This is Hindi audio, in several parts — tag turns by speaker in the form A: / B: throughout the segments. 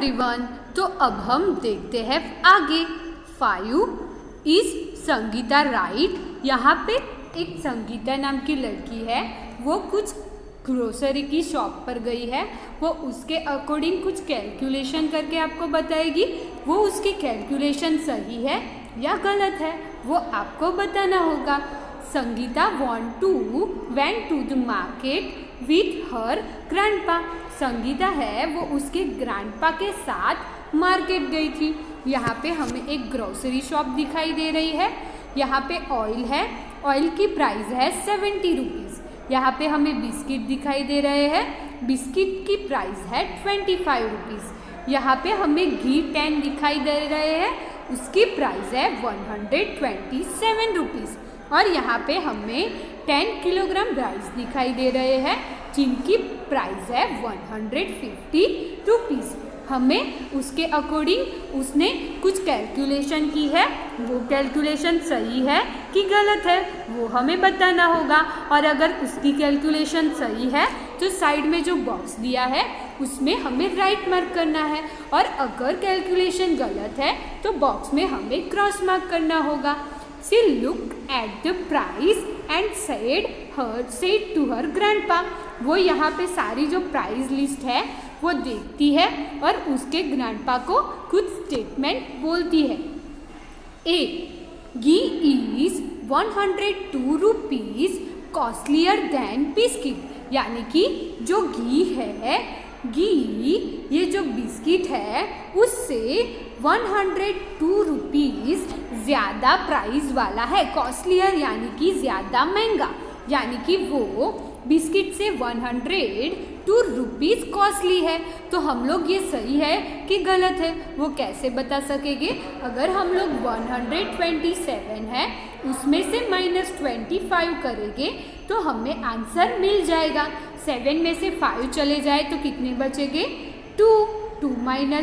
A: एवरीवन। तो अब हम देखते हैं आगे। 5 इज संगीता राइट। यहाँ पे एक संगीता नाम की लड़की है, वो कुछ ग्रोसरी की शॉप पर गई है। वो उसके अकॉर्डिंग कुछ कैलकुलेशन करके आपको बताएगी। वो उसकी कैलकुलेशन सही है या गलत है वो आपको बताना होगा। Sangeeta went to the market with her grandpa। Sangeeta है वो उसके ग्रैंडपा के साथ मार्केट गई थी। यहाँ पे हमें एक ग्रोसरी शॉप दिखाई दे रही है। यहाँ पे ऑयल है, ऑयल की प्राइस है 70 रुपीज़। यहाँ पे हमें बिस्किट दिखाई दे रहे हैं, बिस्किट की प्राइस है 25 रुपीज़। यहाँ पे हमें घी 10 दिखाई दे रहे हैं, उसकी प्राइस है 127 रुपीज़। और यहाँ पे हमें 10 किलोग्राम राइस दिखाई दे रहे हैं, जिनकी प्राइस है 150 रुपीज़। हमें उसके अकॉर्डिंग उसने कुछ कैलकुलेशन की है, वो कैलकुलेशन सही है कि गलत है वो हमें बताना होगा। और अगर उसकी कैलकुलेशन सही है तो साइड में जो बॉक्स दिया है उसमें हमें राइट मार्क करना है, और अगर कैलकुलेशन गलत है तो बॉक्स में हमें क्रॉस मार्क करना होगा। She looked at the price and said to her grandpa। वो यहाँ पे सारी जो प्राइस लिस्ट है वो देखती है और उसके ग्रैंडपा को कुछ स्टेटमेंट बोलती है। A, ghee is 102 rupees costlier then biscuit. यानी कि जो घी है, घी ये जो बिस्किट है उससे 102 रुपीज़ ज़्यादा प्राइस वाला है। कॉस्टलियर यानी कि ज़्यादा महंगा, यानी कि वो बिस्किट से 102 रुपीज़ कॉस्टली है। तो हम लोग ये सही है कि गलत है वो कैसे बता सकेंगे? अगर हम लोग 127 है उसमें से -25 करेंगे तो हमें आंसर मिल जाएगा। 7 में से 5 चले जाए तो कितने बचेंगे? 2 2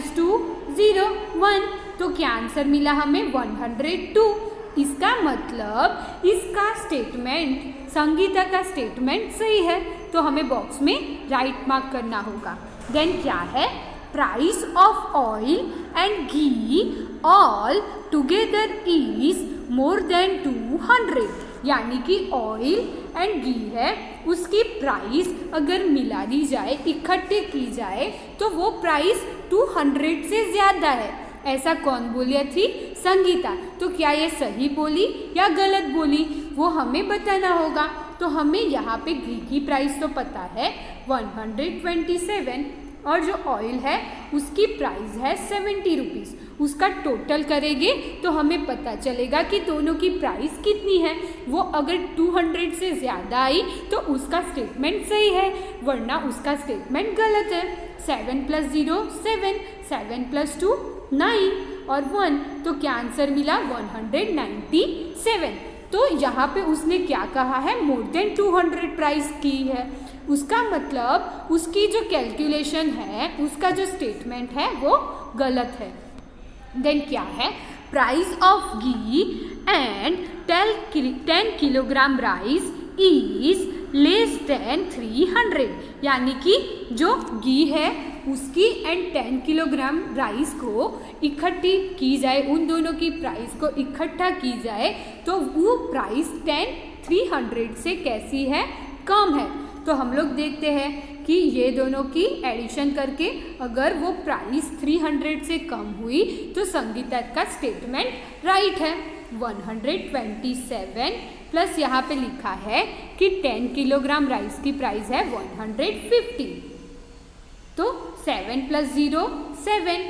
A: - 2 0 1। तो क्या आंसर मिला हमें? 102। इसका मतलब इसका स्टेटमेंट, संगीता का स्टेटमेंट सही है, तो हमें बॉक्स में राइट मार्क करना होगा। देन क्या है? Price of oil and ghee all together is more than 200। यानी कि ऑयल एंड घी है उसकी प्राइस अगर मिला दी जाए, इकट्ठे की जाए, तो वो प्राइस 200 से ज़्यादा है। ऐसा कौन बोली थी? संगीता। तो क्या ये सही बोली या गलत बोली वो हमें बताना होगा। तो हमें यहाँ पे घी की प्राइस तो पता है 127, और जो ऑयल है उसकी प्राइस है 70 रुपीज़। उसका टोटल करेंगे तो हमें पता चलेगा कि दोनों की प्राइस कितनी है। वो अगर 200 से ज़्यादा आई तो उसका स्टेटमेंट सही है, वरना उसका स्टेटमेंट गलत है। 7 + 0 7, 7 + 2 9 और 1। तो क्या आंसर मिला? 197। तो यहाँ पे उसने क्या कहा है? मोर देन 200 प्राइस की है। उसका मतलब उसकी जो कैलकुलेशन है, उसका जो स्टेटमेंट है वो गलत है। देन क्या है? Price of ghee and 10 kilogram rice is less than 300। यानी कि जो घी है उसकी एंड 10 किलोग्राम राइस को इकट्ठी की जाए, उन दोनों की प्राइस को इकट्ठा की जाए तो वो प्राइस 300 से कैसी है? कम है। तो हम लोग देखते हैं कि ये दोनों की एडिशन करके अगर वो प्राइस 300 से कम हुई तो संगीता का स्टेटमेंट राइट है। 127 प्लस यहाँ पे लिखा है कि 10 किलोग्राम राइस की प्राइस है 150। तो 7 + 0 7,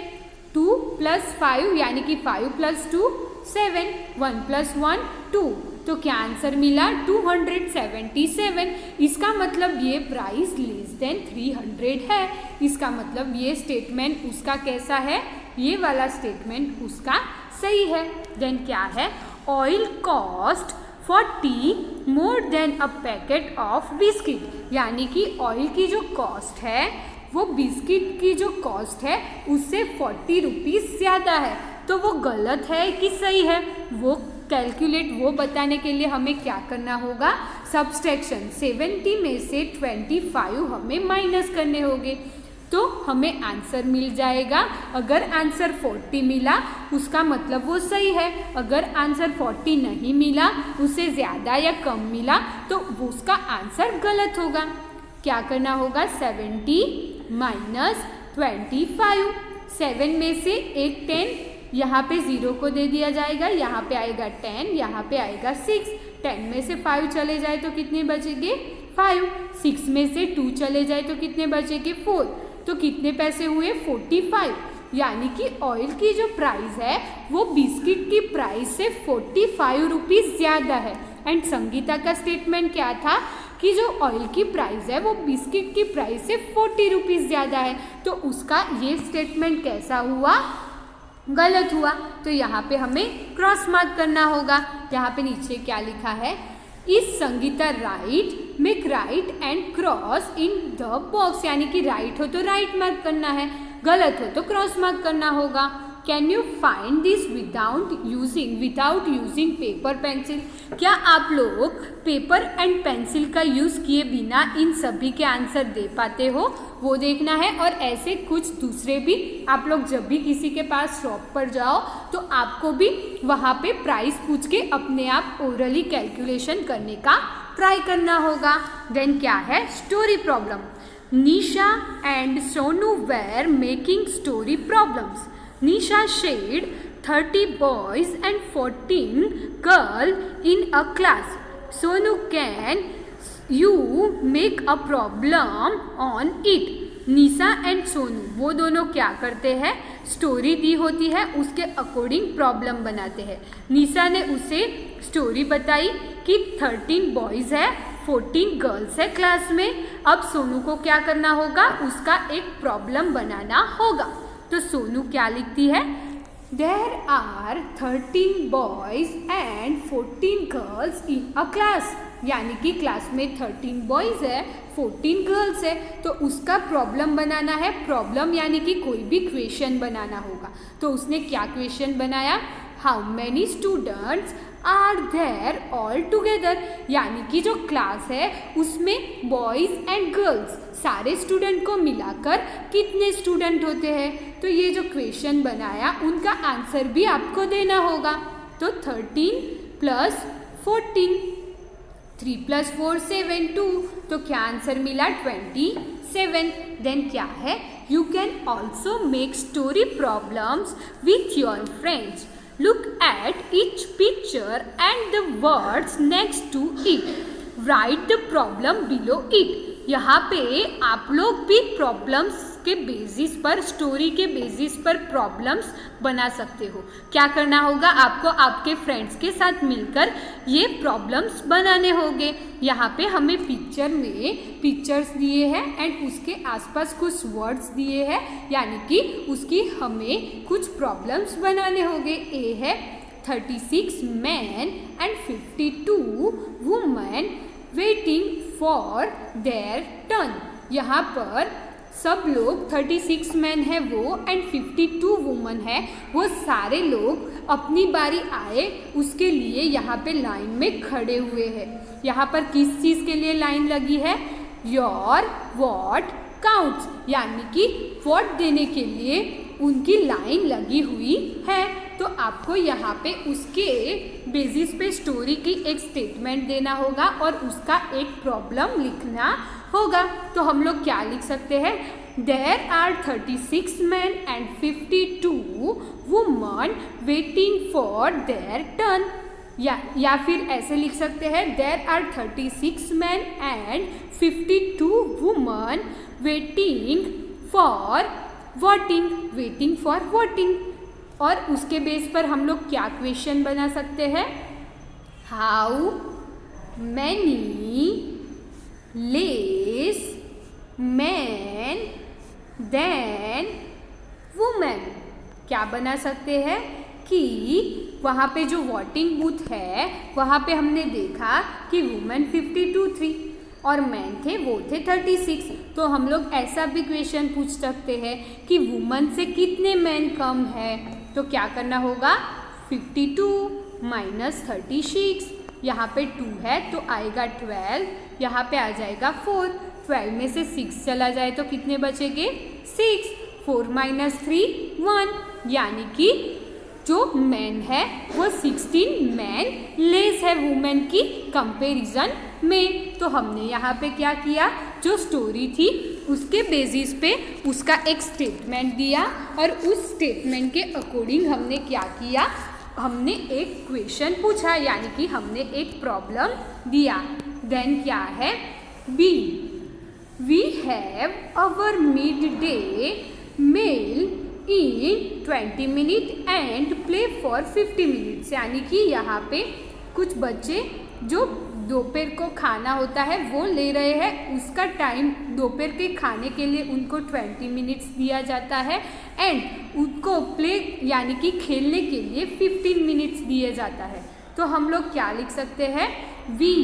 A: 2 + 5 यानी कि 5 + 2 7, 1 + 1 2। तो क्या आंसर मिला? 277। इसका मतलब ये प्राइस लेस देन 300 है। इसका मतलब ये स्टेटमेंट उसका कैसा है? ये वाला स्टेटमेंट उसका सही है। देन क्या है? Oil cost 40 more than a packet of biscuit. यानी कि ऑयल की जो कॉस्ट है वो बिस्किट की जो कॉस्ट है उससे 40 रुपीज़ ज़्यादा है। तो वो गलत है कि सही है? वो कैलकुलेट वो बताने के लिए हमें क्या करना होगा? सब्सट्रैक्शन। 70 में से 25 हमें माइनस करने होंगे। तो हमें आंसर मिल जाएगा। अगर आंसर 40 मिला उसका मतलब वो सही है, अगर आंसर 40 नहीं मिला, उससे ज़्यादा या कम मिला, तो वो उसका आंसर गलत होगा। क्या करना होगा? 70 माइनस 25। 7 में से एक 10 यहाँ पे 0 को दे दिया जाएगा, यहाँ पे आएगा 10, यहाँ पे आएगा 6। 10 में से 5 चले जाए तो कितने बचेंगे? 5। 6 में से 2 चले जाए तो कितने बचेंगे? 4। तो कितने पैसे हुए? 45। यानी कि ऑयल की जो प्राइस है वो बिस्किट की प्राइस से 45 रुपीज़ ज़्यादा है। एंड संगीता का स्टेटमेंट क्या था कि जो ऑयल की प्राइस है वो बिस्किट की प्राइस से 40 रुपीज़ ज़्यादा है। तो उसका ये स्टेटमेंट कैसा हुआ? गलत हुआ। तो यहाँ पे हमें क्रॉस मार्क करना होगा। यहाँ पे नीचे क्या लिखा है? इस Sangeeta right, make right and cross in the box, यानी कि राइट हो तो राइट मार्क करना है, गलत हो तो क्रॉस मार्क करना होगा। Can you find this without using paper pencil? क्या आप लोग पेपर एंड पेंसिल का यूज़ किए बिना इन सभी के आंसर दे पाते हो? वो देखना है। और ऐसे कुछ दूसरे भी आप लोग जब भी किसी के पास शॉप पर जाओ तो आपको भी वहाँ पे प्राइस पूछ के अपने आप ओरली कैलकुलेशन करने का ट्राई करना होगा। देन क्या है? Story problem. Nisha and Sonu were making story problems. Nisha shared 30 boys and 14 girls in a class. Sonu, can you make a problem on it? Nisha and Sonu वो दोनों क्या करते हैं? स्टोरी दी होती है उसके अकॉर्डिंग प्रॉब्लम बनाते हैं। निशा ने उसे स्टोरी बताई कि 13 बॉयज़ है, 14 गर्ल्स है क्लास में। अब सोनू को क्या करना होगा? उसका एक प्रॉब्लम बनाना होगा। तो सोनू क्या लिखती है? There are 13 boys and 14 girls in a class, यानी कि क्लास में 13 बॉयज़ है, 14 गर्ल्स है। तो उसका प्रॉब्लम बनाना है। प्रॉब्लम यानी कि कोई भी क्वेश्चन बनाना होगा। तो उसने क्या क्वेश्चन बनाया? How many students are there all together, यानी कि जो क्लास है उसमें बॉयज़ एंड गर्ल्स सारे स्टूडेंट को मिलाकर कितने स्टूडेंट होते हैं। तो ये जो क्वेश्चन बनाया उनका आंसर भी आपको देना होगा। तो 13 + 14, 3 + 4 7, 2, तो क्या आंसर मिला? 27। देन क्या है? You can also make story problems with your friends. Look at each picture and the words next to it. Write the problem below it. यहाँ पे आप लोग भी प्रॉब्लम्स के बेसिस पर, स्टोरी के बेसिस पर प्रॉब्लम्स बना सकते हो। क्या करना होगा? आपको आपके फ्रेंड्स के साथ मिलकर ये प्रॉब्लम्स बनाने होंगे। यहाँ पे हमें पिक्चर में पिक्चर्स दिए हैं एंड उसके आसपास कुछ वर्ड्स दिए हैं, यानी कि उसकी हमें कुछ प्रॉब्लम्स बनाने होंगे। ए है 36 man and 52 women waiting for their turn. यहाँ पर सब लोग 36 मैन है वो एंड 52 वुमन है, वो सारे लोग अपनी बारी आए उसके लिए यहाँ पे लाइन में खड़े हुए हैं। यहाँ पर किस चीज़ के लिए लाइन लगी है? योर वॉट काउंट्स, यानी कि वॉट देने के लिए उनकी लाइन लगी हुई है। तो आपको यहाँ पे उसके बेसिस पे स्टोरी की एक स्टेटमेंट देना होगा और उसका एक प्रॉब्लम लिखना होगा। तो हम लोग क्या लिख सकते हैं? There are 36 man and 52 woman waiting for their turn. या फिर ऐसे लिख सकते हैं there are 36 man and 52 woman waiting for voting. और उसके बेस पर हम लोग क्या क्वेश्चन बना सकते हैं? How many less man than women. क्या बना सकते हैं कि वहाँ पे जो वोटिंग बूथ है वहाँ पे हमने देखा कि वुमेन 52 थी और मैन थे वो थे 36। तो हम लोग ऐसा भी क्वेश्चन पूछ सकते हैं कि वुमन से कितने मैन कम है। तो क्या करना होगा? 52 - 36, यहाँ पे 2 है तो आएगा 12, यहाँ पे आ जाएगा 4, 12 में से 6 चला जाए तो कितने बचेंगे? 6। 4 - 3 1, यानी कि जो मैन है वो 16 मैन लेस है वुमेन की कंपैरिजन में। तो हमने यहाँ पे क्या किया, जो स्टोरी थी उसके बेसिस पे उसका एक स्टेटमेंट दिया और उस स्टेटमेंट के अकॉर्डिंग हमने क्या किया, हमने एक क्वेश्चन पूछा, यानी कि हमने एक प्रॉब्लम दिया। देन क्या है, B, we have our mid day meal in 20 minute and play for 50 minutes, यानी कि यहाँ पे कुछ बच्चे जो दोपहर को खाना होता है वो ले रहे हैं, उसका टाइम दोपहर के खाने के लिए उनको 20 मिनट्स दिया जाता है एंड उनको प्ले यानी कि खेलने के लिए 15 मिनट्स दिए जाता है। तो हम लोग क्या लिख सकते हैं, we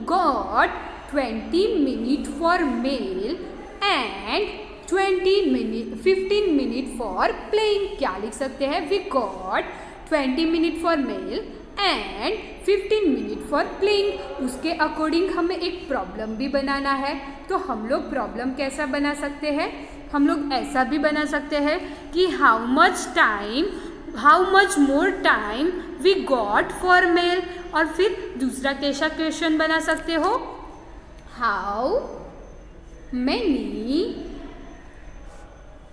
A: got 20 minute for meal and 15 minute for playing. क्या लिख सकते हैं, we got 20 minute for meal and 15 minute for playing. उसके अकॉर्डिंग हमें एक प्रॉब्लम भी बनाना है। तो हम लोग प्रॉब्लम कैसा बना सकते हैं, हम लोग ऐसा भी बना सकते हैं कि how much more time we got for meal, और फिर दूसरा कैसा क्वेश्चन बना सकते हो, how many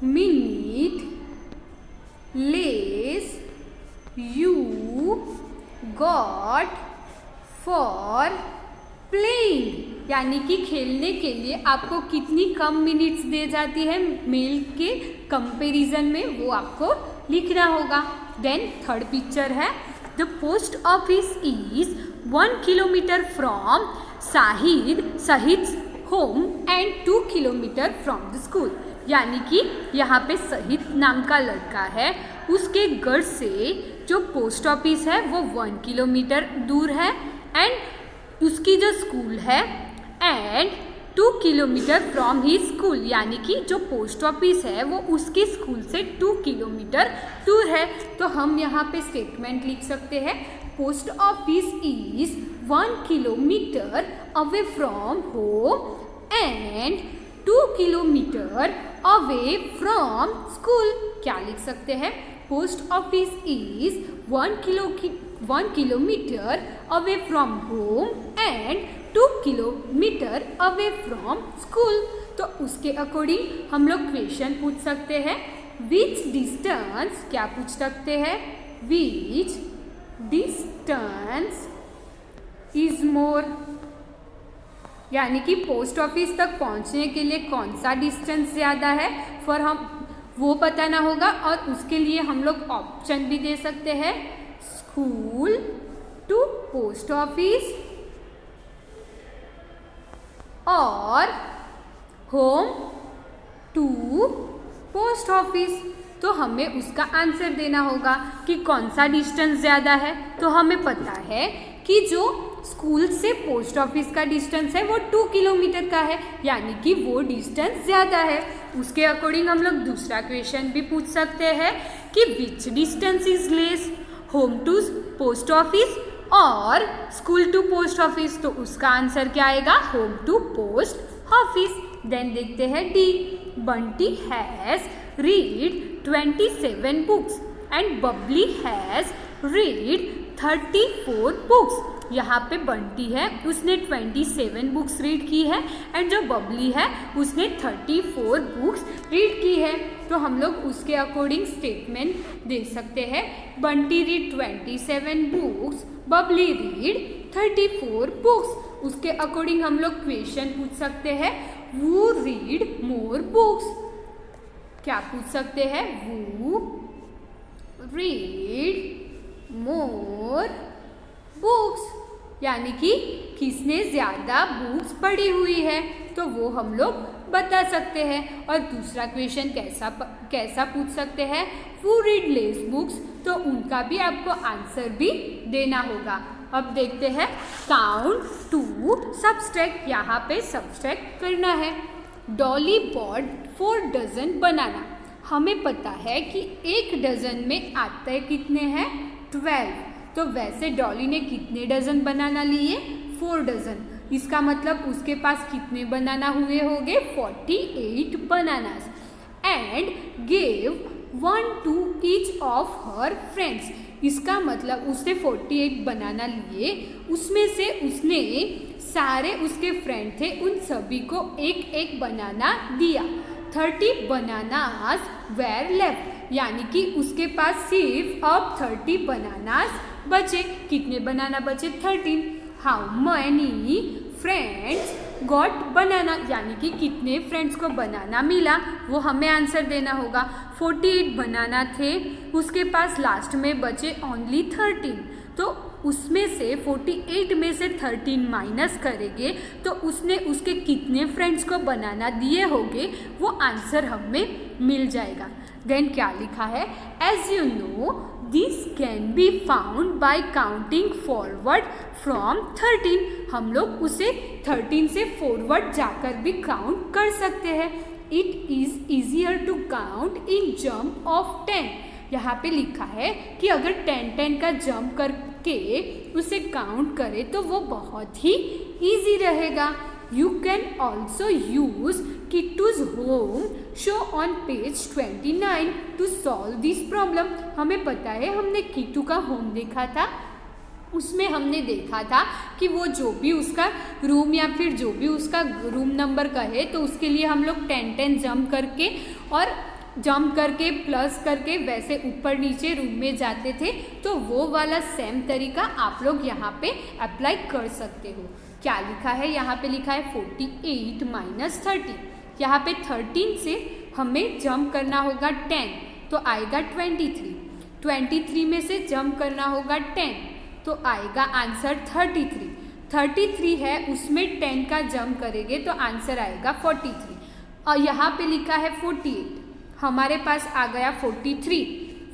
A: minute less you got for playing, यानी कि खेलने के लिए आपको कितनी कम मिनट्स दे जाती है मेल के कंपैरिजन में, वो आपको लिखना होगा। देन थर्ड पिक्चर है, the post office is 1 kilometre from Shahid home and 2 kilometre from the school, यानी कि यहाँ पे शहीद नाम का लड़का है, उसके घर से जो पोस्ट ऑफिस है वो 1 किलोमीटर दूर है एंड उसकी जो स्कूल है and 2 kilometre from he school, यानी कि जो पोस्ट ऑफिस है वो उसके स्कूल से 2 किलोमीटर दूर है। तो हम यहाँ पे स्टेटमेंट लिख सकते हैं, post office is 1 kilometre away from home and 2 kilometre away from school. क्या लिख सकते हैं, post office is 1 kilometre away from home and 2 kilometre away from school. तो उसके अकॉर्डिंग हम लोग क्वेश्चन पूछ सकते हैं, विच डिस्टेंस, क्या पूछ सकते हैं, विच डिस्टेंस इज मोर, यानी कि पोस्ट ऑफिस तक पहुंचने के लिए कौन सा डिस्टेंस ज़्यादा है, फॉर हम वो बताना होगा। और उसके लिए हम लोग ऑप्शन भी दे सकते हैं, स्कूल टू पोस्ट ऑफिस और होम टू पोस्ट ऑफिस। तो हमें उसका आंसर देना होगा कि कौन सा डिस्टेंस ज़्यादा है। तो हमें पता है कि जो स्कूल से पोस्ट ऑफिस का डिस्टेंस है वो 2 किलोमीटर का है, यानी कि वो डिस्टेंस ज़्यादा है। उसके अकॉर्डिंग हम लोग दूसरा क्वेश्चन भी पूछ सकते हैं कि which distance is less, home to post office और स्कूल टू पोस्ट ऑफिस। तो उसका आंसर क्या आएगा, home to post office. Then देखते हैं D, Bunty has read 27 books and Babli has read 34 books. यहाँ पे बंटी है उसने 27 बुक्स रीड की है एंड जो बबली है उसने 34 बुक्स रीड की है। तो हम लोग उसके अकॉर्डिंग स्टेटमेंट दे सकते हैं, Bunty read 27 books, Babli read 34 books. उसके अकॉर्डिंग हम लोग क्वेश्चन पूछ सकते हैं, वो रीड मोर बुक्स। क्या पूछ सकते हैं, वो रीड मोर बुक्स, यानी कि किसने ज़्यादा बुक्स पढ़ी हुई है, तो वो हम लोग बता सकते हैं। और दूसरा क्वेश्चन कैसा पूछ सकते हैं, वो रीड लेस बुक्स, तो उनका भी आपको आंसर भी देना होगा। अब देखते हैं काउंट टू सब्सट्रैक्ट, यहाँ पे सब्सट्रैक्ट करना है। डॉली बॉट 4 डजन बनाना। हमें पता है कि 1 डजन में आते कितने हैं, 12। तो वैसे डॉली ने कितने डजन बनाना लिए, 4 डजन। इसका मतलब उसके पास कितने बनाना हुए होंगे? 48 bananas. And gave 1 to each of her friends। इसका मतलब उसने 48 बनाना लिए, उसमें से उसने सारे उसके फ्रेंड थे उन सभी को एक एक बनाना दिया। 30 बनानास वेर लेफ्ट, यानी कि उसके पास सिर्फ अब 30 बनानास बचे। कितने बनाना बचे? 13। हाउ मैनी फ्रेंड्स गॉट बनाना, यानी कि कितने फ्रेंड्स को बनाना मिला, वो हमें आंसर देना होगा। 48 बनाना थे, उसके पास लास्ट में बचे ओनली 13, तो उसमें से 48 में से 13 माइनस करेंगे तो उसने उसके कितने फ्रेंड्स को बनाना दिए होंगे वो आंसर हमें मिल जाएगा। देन क्या लिखा है? As you know this can be found by counting forward from 13। हम लोग उसे 13 से फॉरवर्ड जाकर भी काउंट कर सकते हैं। It is easier to count in jump of 10। यहाँ पे लिखा है कि अगर 10 का जंप करके उसे काउंट करें तो वो बहुत ही ईजी रहेगा। You can also use Kittu's home show on page 29 to solve this problem. हमें पता है, हमने किट्टू का होम देखा था, उसमें हमने देखा था कि वो जो भी उसका रूम या फिर जो भी उसका रूम नंबर कहे तो उसके लिए हम लोग 10 जंप करके और जंप करके प्लस करके वैसे ऊपर नीचे रूम में जाते थे। तो वो वाला सेम तरीका आप लोग यहाँ पे अप्लाई कर सकते हो। क्या लिखा है? यहाँ पे लिखा है 48 माइनस 30। यहाँ पे 13 से हमें जंप करना होगा 10 तो आएगा 23। 23 में से जंप करना होगा 10 तो आएगा आंसर 33। 33 है, उसमें 10 का जंप करेंगे तो आंसर आएगा 43। और यहाँ पे लिखा है 48, हमारे पास आ गया 43।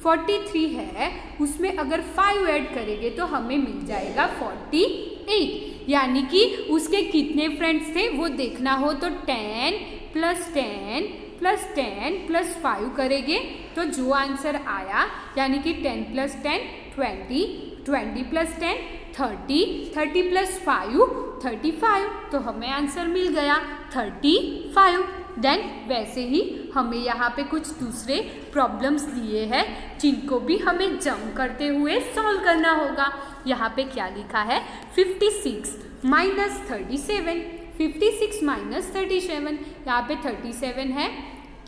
A: 43 है, उसमें अगर 5 ऐड करेंगे तो हमें मिल जाएगा 48। यानी कि उसके कितने फ्रेंड्स थे वो देखना हो तो 10 + 10 + 10 + 5 करेंगे तो जो आंसर आया, यानी कि 10 + 10 20, 20 + 10 30, 30 + 5 35, तो हमें आंसर मिल गया 35। देन वैसे ही हमें यहाँ पे कुछ दूसरे प्रॉब्लम्स दिए हैं जिनको भी हमें जंप करते हुए सॉल्व करना होगा। यहाँ पे क्या लिखा है? 56 माइनस 37। 56 माइनस 37, यहाँ पे 37 है,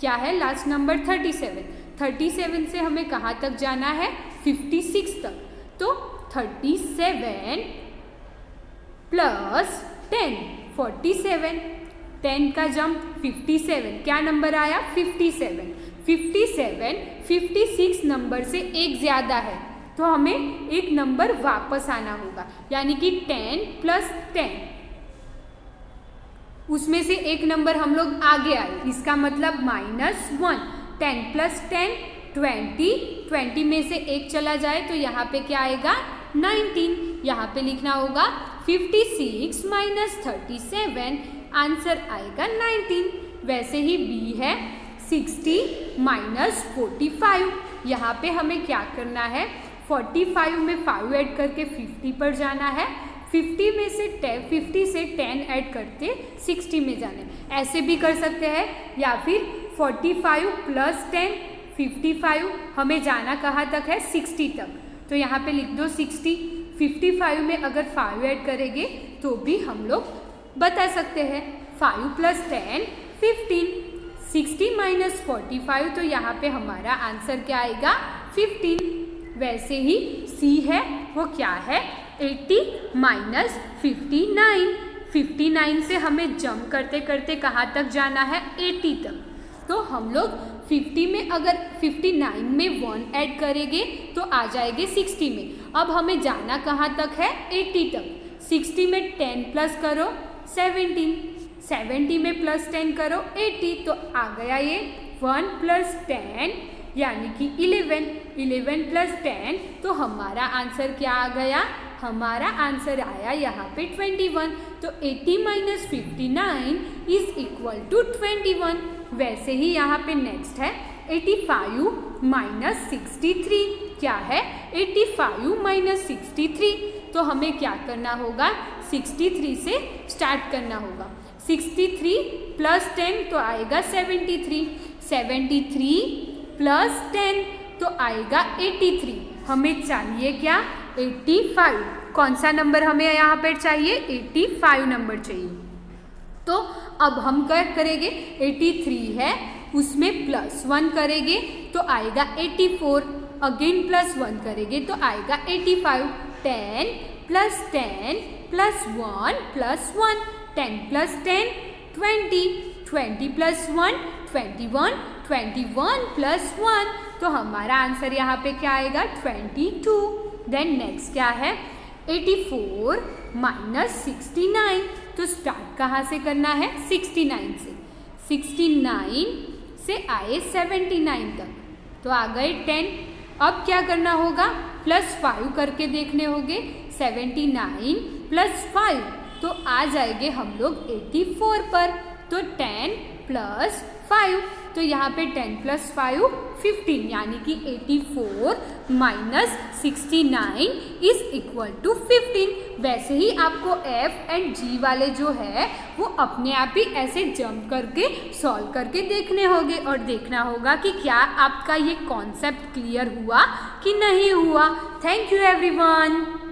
A: क्या है लास्ट नंबर 37। 37 से हमें कहाँ तक जाना है? 56 तक। तो 37 + 10 47, 10 का जंप 57, क्या नंबर आया? 57। 57 56 नंबर से एक ज़्यादा है तो हमें एक नंबर वापस आना होगा, यानी कि 10 + 10, उसमें से एक नंबर हम लोग आगे आए, इसका मतलब -1। 10 + 10 20, 20 में से एक चला जाए तो यहाँ पे क्या आएगा? 19। यहाँ पे लिखना होगा 56 माइनस 37, आंसर आएगा 19। वैसे ही बी है 60 माइनस 45। यहाँ पे हमें क्या करना है? 45 में 5 ऐड करके 50 पर जाना है। 50 से 10 ऐड करते 60 में जाना है। ऐसे भी कर सकते हैं, या फिर 45 + 10 55, हमें जाना कहाँ तक है? 60 तक, तो यहाँ पे लिख दो 60। 55 में अगर 5 ऐड करेंगे तो भी हम लोग बता सकते हैं। 5 + 10 15, 60 - 45, तो यहाँ पे हमारा आंसर क्या आएगा? 15। वैसे ही सी है, वो क्या है? 80 - 59। 59 से हमें जंप करते करते कहाँ तक जाना है? 80 तक। तो हम लोग 50 में अगर 59 में 1 ऐड करेंगे तो आ जाएंगे 60 में। अब हमें जाना कहाँ तक है? 80 तक। 60 में 10 प्लस करो 17, 70 में +10 करो 80, तो आ गया ये 1 + 10 यानी कि 11। 11 + 10, तो हमारा आंसर क्या आ गया? हमारा आंसर आया यहाँ पे 21। तो 80 - 59 = 21। वैसे ही यहाँ पे नेक्स्ट है 85 - 63। क्या है? 85 - 63, तो हमें क्या करना होगा? 63 से स्टार्ट करना होगा। 63 प्लस 10 तो आएगा 73, 73 प्लस 10 तो आएगा 83। हमें चाहिए क्या? 85। कौन सा नंबर हमें यहाँ पर चाहिए? 85 नंबर चाहिए। तो अब हम क्या करेंगे? 83 है, उसमें प्लस 1 करेंगे तो आएगा 84, अगेन प्लस 1 करेंगे तो आएगा 85। 10 plus 10 plus 1 plus 1, 10 plus 10 20, 20 plus 1 21, 21 plus 1, तो हमारा आंसर यहाँ पे क्या आएगा? 22। देन नेक्स्ट क्या है? 84 माइनस 69, तो स्टार्ट कहाँ से करना है? 69 से। 69 से आए 79 तक, तो आ गए 10। अब क्या करना होगा? प्लस 5 करके देखने होंगे। 79 प्लस 5 तो आ जाएंगे हम लोग 84 पर। तो 10 प्लस 5, तो यहाँ पे 10 प्लस 5 15, यानी कि 84 माइनस 69 इज इक्वल टू 15। वैसे ही आपको F एंड G वाले जो है वो अपने आप ही ऐसे जंप करके सॉल्व करके देखने होंगे और देखना होगा कि क्या आपका ये कॉन्सेप्ट क्लियर हुआ कि नहीं हुआ। Thank you everyone.